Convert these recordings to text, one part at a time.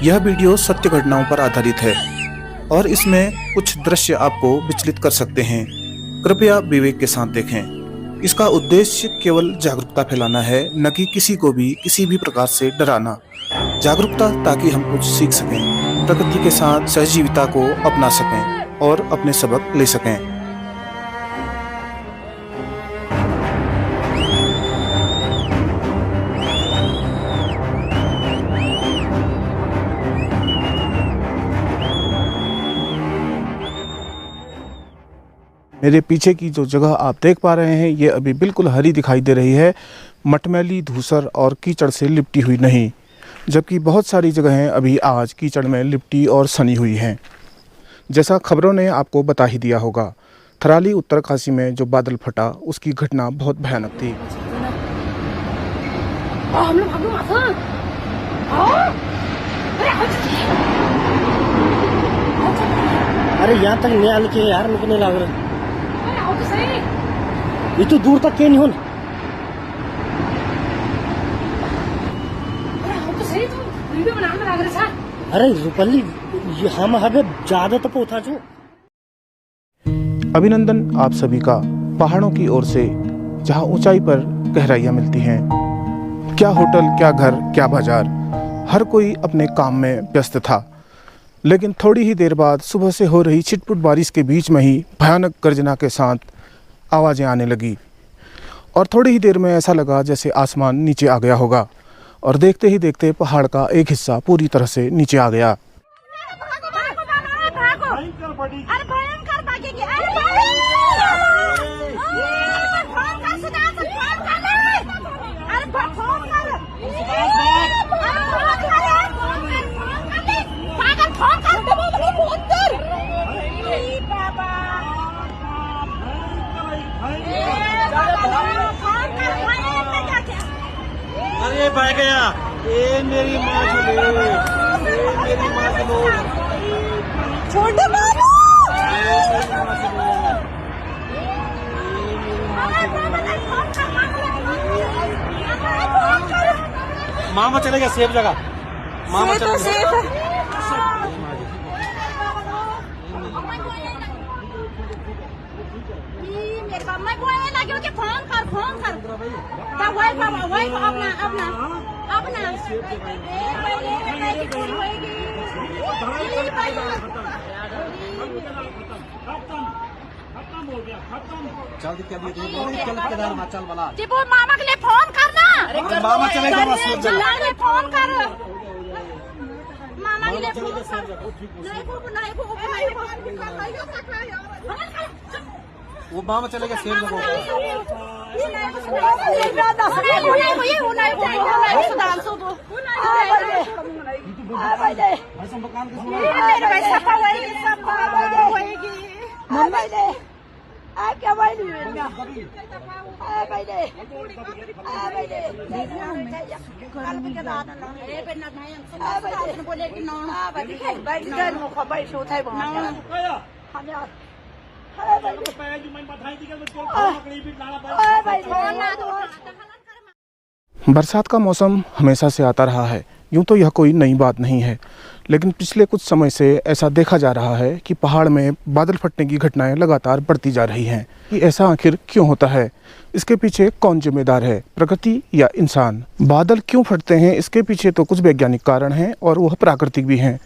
यह वीडियो सत्य घटनाओं पर आधारित है और इसमें कुछ दृश्य आपको विचलित कर सकते हैं। कृपया विवेक के साथ देखें। इसका उद्देश्य केवल जागरूकता फैलाना है, न कि किसी को भी किसी भी प्रकार से डराना। जागरूकता ताकि हम कुछ सीख सकें, प्रकृति के साथ सहजीविता को अपना सकें और अपने सबक ले सकें। मेरे पीछे की जो जगह आप देख पा रहे हैं, ये अभी बिल्कुल हरी दिखाई दे रही है, मटमैली, धूसर और कीचड़ से लिपटी हुई नहीं, जबकि बहुत सारी जगहें अभी आज कीचड़ में लिपटी और सनी हुई हैं। जैसा खबरों ने आपको बता ही दिया होगा, थराली उत्तरकाशी में जो बादल फटा, उसकी घटना बहुत भयानक थी। अरे यहाँ तक नहीं आने के यार, मुझे नहीं लग रहा। ये तो दूर तक क्यों नहीं हो? अरे रुपल्ली, हम हमें ज्यादा तो पहुंचा जो। अभिनंदन आप सभी का पहाड़ों की ओर से, जहां ऊंचाई पर गहराइयां मिलती हैं। क्या होटल, क्या घर, क्या बाजार, हर कोई अपने काम में व्यस्त था। लेकिन थोड़ी ही देर बाद सुबह से हो रही छिटपुट बारिश के बीच में ही भयानक गर्जना के साथ आवाज़ें आने लगी और थोड़ी ही देर में ऐसा लगा जैसे आसमान नीचे आ गया होगा और देखते ही देखते पहाड़ का एक हिस्सा पूरी तरह से नीचे आ गया। अरे भाई गया, ये मेरी माँ चले, ये मेरी माँ चलो, छोटे मामा चलेगा सेफ जगह, मामा चलेगा। मामा के लिए फोन करना। मामा चलेगा, फोन कर मामा के लिए फोन कर। वो मामा चलेगा सेफ जगह। बरसात का मौसम हमेशा से आता रहा है, यूं तो यह कोई नई बात नहीं है, लेकिन पिछले कुछ समय से ऐसा देखा जा रहा है कि पहाड़ में बादल फटने की घटनाएं लगातार बढ़ती जा रही हैं। कि ऐसा आखिर क्यों होता है? इसके पीछे कौन जिम्मेदार है, प्रकृति या इंसान? बादल क्यों फटते हैं, इसके पीछे तो कुछ वैज्ञानिक कारण हैं और वह प्राकृतिक भी हैं।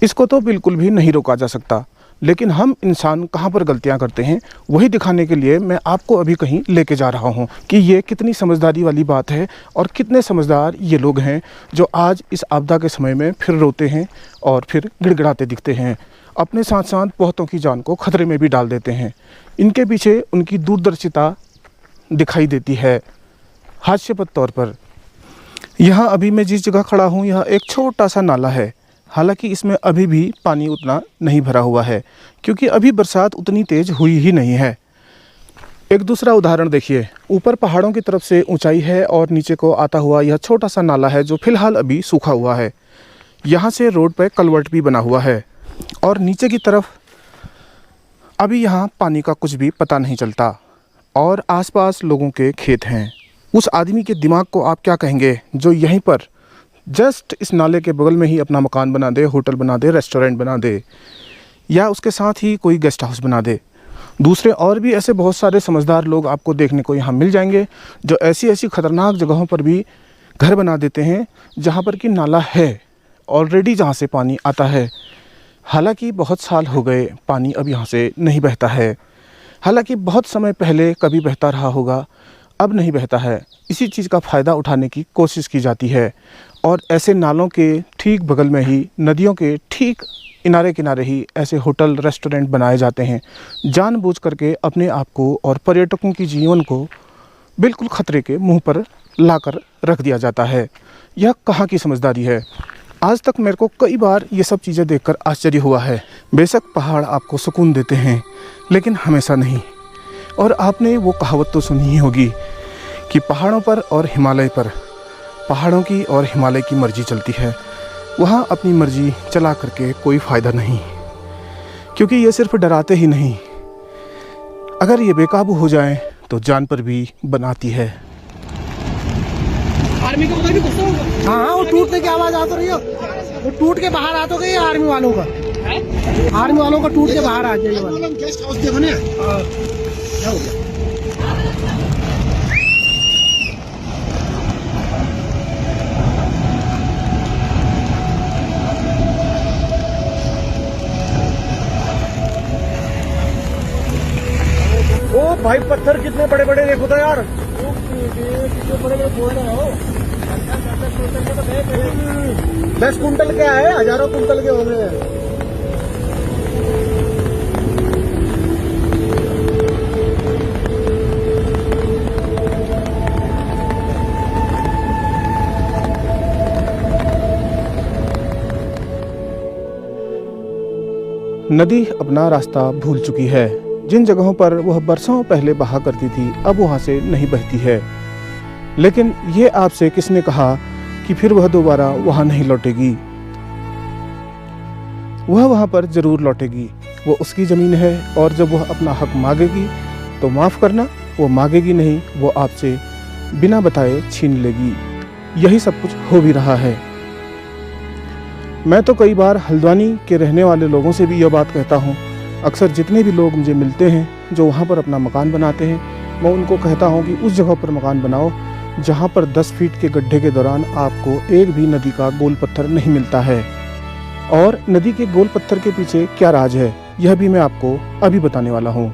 इसको तो बिल्कुल भी नहीं रोका जा सकता, लेकिन हम इंसान कहाँ पर गलतियाँ करते हैं, वही दिखाने के लिए मैं आपको अभी कहीं लेके जा रहा हूँ कि ये कितनी समझदारी वाली बात है और कितने समझदार ये लोग हैं जो आज इस आपदा के समय में फिर रोते हैं और फिर गिड़गिड़ाते दिखते हैं, अपने साथ साथ बहुतों की जान को खतरे में भी डाल देते हैं। इनके पीछे उनकी दूरदर्शिता दिखाई देती है। हास्यास्पद तौर पर यहाँ अभी मैं जिस जगह खड़ा हूँ, यह एक छोटा सा नाला है। हालांकि इसमें अभी भी पानी उतना नहीं भरा हुआ है, क्योंकि अभी बरसात उतनी तेज़ हुई ही नहीं है। एक दूसरा उदाहरण देखिए, ऊपर पहाड़ों की तरफ से ऊंचाई है और नीचे को आता हुआ यह छोटा सा नाला है जो फिलहाल अभी सूखा हुआ है। यहाँ से रोड पर कलवर्ट भी बना हुआ है और नीचे की तरफ अभी यहाँ पानी का कुछ भी पता नहीं चलता और आसपास लोगों के खेत हैं। उस आदमी के दिमाग को आप क्या कहेंगे जो यहीं पर जस्ट इस नाले के बगल में ही अपना मकान बना दे, होटल बना दे, रेस्टोरेंट बना दे, या उसके साथ ही कोई गेस्ट हाउस बना दे। दूसरे और भी ऐसे बहुत सारे समझदार लोग आपको देखने को यहाँ मिल जाएंगे जो ऐसी ऐसी ख़तरनाक जगहों पर भी घर बना देते हैं जहाँ पर कि नाला है ऑलरेडी, जहाँ से पानी आता है। हालांकि बहुत साल हो गए पानी अब यहाँ से नहीं बहता है। हालांकि बहुत समय पहले कभी बहता रहा होगा, अब नहीं बहता है। इसी चीज़ का फ़ायदा उठाने की कोशिश की जाती है और ऐसे नालों के ठीक बगल में ही, नदियों के ठीक किनारे किनारे ही ऐसे होटल रेस्टोरेंट बनाए जाते हैं, जानबूझ करके अपने आप को और पर्यटकों की जीवन को बिल्कुल ख़तरे के मुंह पर लाकर रख दिया जाता है। यह कहाँ की समझदारी है? आज तक मेरे को कई बार ये सब चीज़ें देखकर आश्चर्य हुआ है। बेशक पहाड़ आपको सुकून देते हैं, लेकिन हमेशा नहीं। और आपने वो कहावत तो सुनी ही होगी कि पहाड़ों पर और हिमालय पर, पहाड़ों की और हिमालय की मर्जी चलती है। वहाँ अपनी मर्जी चला करके कोई फ़ायदा नहीं, क्योंकि ये सिर्फ डराते ही नहीं, अगर ये बेकाबू हो जाए तो जान पर भी बनाती है। आर्मी को उधर भी गुस्सा होगा। हाँ, वो टूटने की आवाज आ तो रही हो, वो टूट के बाहर आ तो गई आर्मी वालों का, आर्मी वालों का टूट के बाहर आ जाए। गेस्ट हाउस देखो ना, क्या हो गया? ओ भाई, पत्थर कितने बड़े बड़े देखो तो यार, कितने बड़े बड़े बोल रहे हो। 10 कुंटल क्या है, हजारों कुंटल के हो गए हैं। नदी अपना रास्ता भूल चुकी है। जिन जगहों पर वह बरसों पहले बहा करती थी, अब वहाँ से नहीं बहती है। लेकिन ये आपसे किसने कहा कि फिर वह दोबारा वहाँ नहीं लौटेगी? वह वहाँ पर ज़रूर लौटेगी। वो उसकी ज़मीन है और जब वह अपना हक मांगेगी तो माफ़ करना, वो मांगेगी नहीं, वो आपसे बिना बताए छीन लेगी। यही सब कुछ हो भी रहा है। मैं तो कई बार हल्द्वानी के रहने वाले लोगों से भी यह बात कहता हूँ। अक्सर जितने भी लोग मुझे मिलते हैं जो वहाँ पर अपना मकान बनाते हैं, मैं उनको कहता हूँ कि उस जगह पर मकान बनाओ जहाँ पर 10 फीट के गड्ढे के दौरान आपको एक भी नदी का गोल पत्थर नहीं मिलता है। और नदी के गोल पत्थर के पीछे क्या राज है, यह भी मैं आपको अभी बताने वाला हूँ।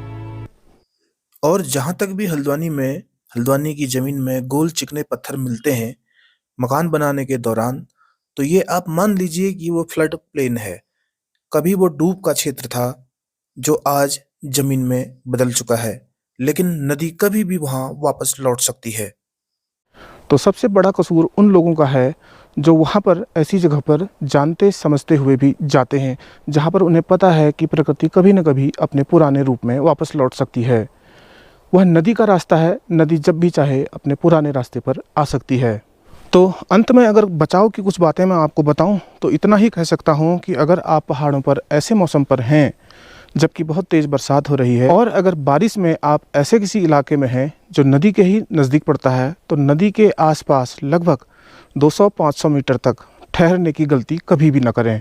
और जहाँ तक भी हल्द्वानी की ज़मीन में गोल चिकने पत्थर मिलते हैं मकान बनाने के दौरान, तो ये आप मान लीजिए कि वो फ्लड प्लेन है। कभी वो डूब का क्षेत्र था जो आज ज़मीन में बदल चुका है, लेकिन नदी कभी भी वहाँ वापस लौट सकती है। तो सबसे बड़ा कसूर उन लोगों का है जो वहाँ पर ऐसी जगह पर जानते समझते हुए भी जाते हैं जहाँ पर उन्हें पता है कि प्रकृति कभी न कभी अपने पुराने रूप में वापस लौट सकती है। वह नदी का रास्ता है, नदी जब भी चाहे अपने पुराने रास्ते पर आ सकती है। तो अंत में अगर बचाव की कुछ बातें मैं आपको बताऊं तो इतना ही कह सकता हूं कि अगर आप पहाड़ों पर ऐसे मौसम पर हैं जबकि बहुत तेज़ बरसात हो रही है, और अगर बारिश में आप ऐसे किसी इलाके में हैं जो नदी के ही नज़दीक पड़ता है, तो नदी के आसपास लगभग 200-500 मीटर तक ठहरने की गलती कभी भी न करें।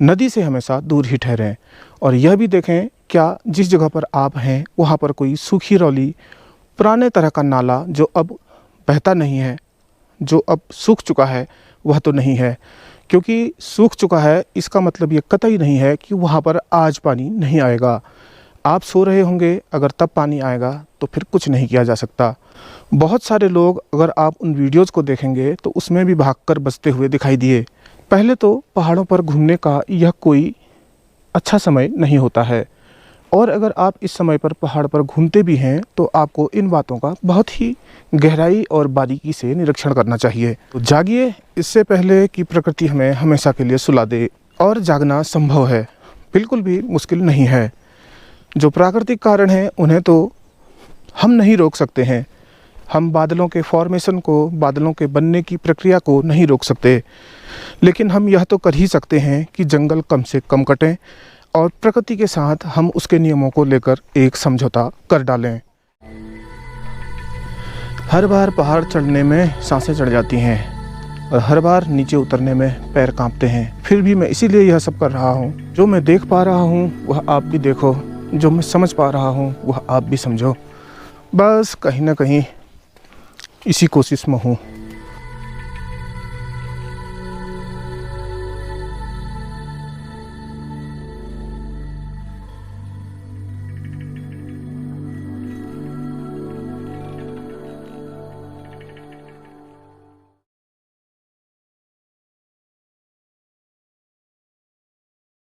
नदी से हमेशा दूर ही ठहरें। और यह भी देखें क्या जिस जगह पर आप हैं वहाँ पर कोई सूखी रौली, पुराने तरह का नाला जो अब बहता नहीं है, जो अब सूख चुका है, वह तो नहीं है। क्योंकि सूख चुका है इसका मतलब ये कतई नहीं है कि वहाँ पर आज पानी नहीं आएगा। आप सो रहे होंगे, अगर तब पानी आएगा तो फिर कुछ नहीं किया जा सकता। बहुत सारे लोग अगर आप उन वीडियोज़ को देखेंगे तो उसमें भी भागकर बचते हुए दिखाई दिए। पहले तो पहाड़ों पर घूमने का यह कोई अच्छा समय नहीं होता है, और अगर आप इस समय पर पहाड़ पर घूमते भी हैं तो आपको इन बातों का बहुत ही गहराई और बारीकी से निरीक्षण करना चाहिए। तो जागिए इससे पहले कि प्रकृति हमें हमेशा के लिए सुला दे। और जागना संभव है, बिल्कुल भी मुश्किल नहीं है। जो प्राकृतिक कारण हैं उन्हें तो हम नहीं रोक सकते हैं। हम बादलों के फॉर्मेशन को, बादलों के बनने की प्रक्रिया को नहीं रोक सकते, लेकिन हम यह तो कर ही सकते हैं कि जंगल कम से कम कटें और प्रकृति के साथ हम उसके नियमों को लेकर एक समझौता कर डालें। हर बार पहाड़ चढ़ने में सांसें चढ़ जाती हैं और हर बार नीचे उतरने में पैर कांपते हैं। फिर भी मैं इसीलिए यह सब कर रहा हूँ। जो मैं देख पा रहा हूँ वह आप भी देखो, जो मैं समझ पा रहा हूँ वह आप भी समझो। बस कहीं ना कहीं इसी कोशिश में हूँ।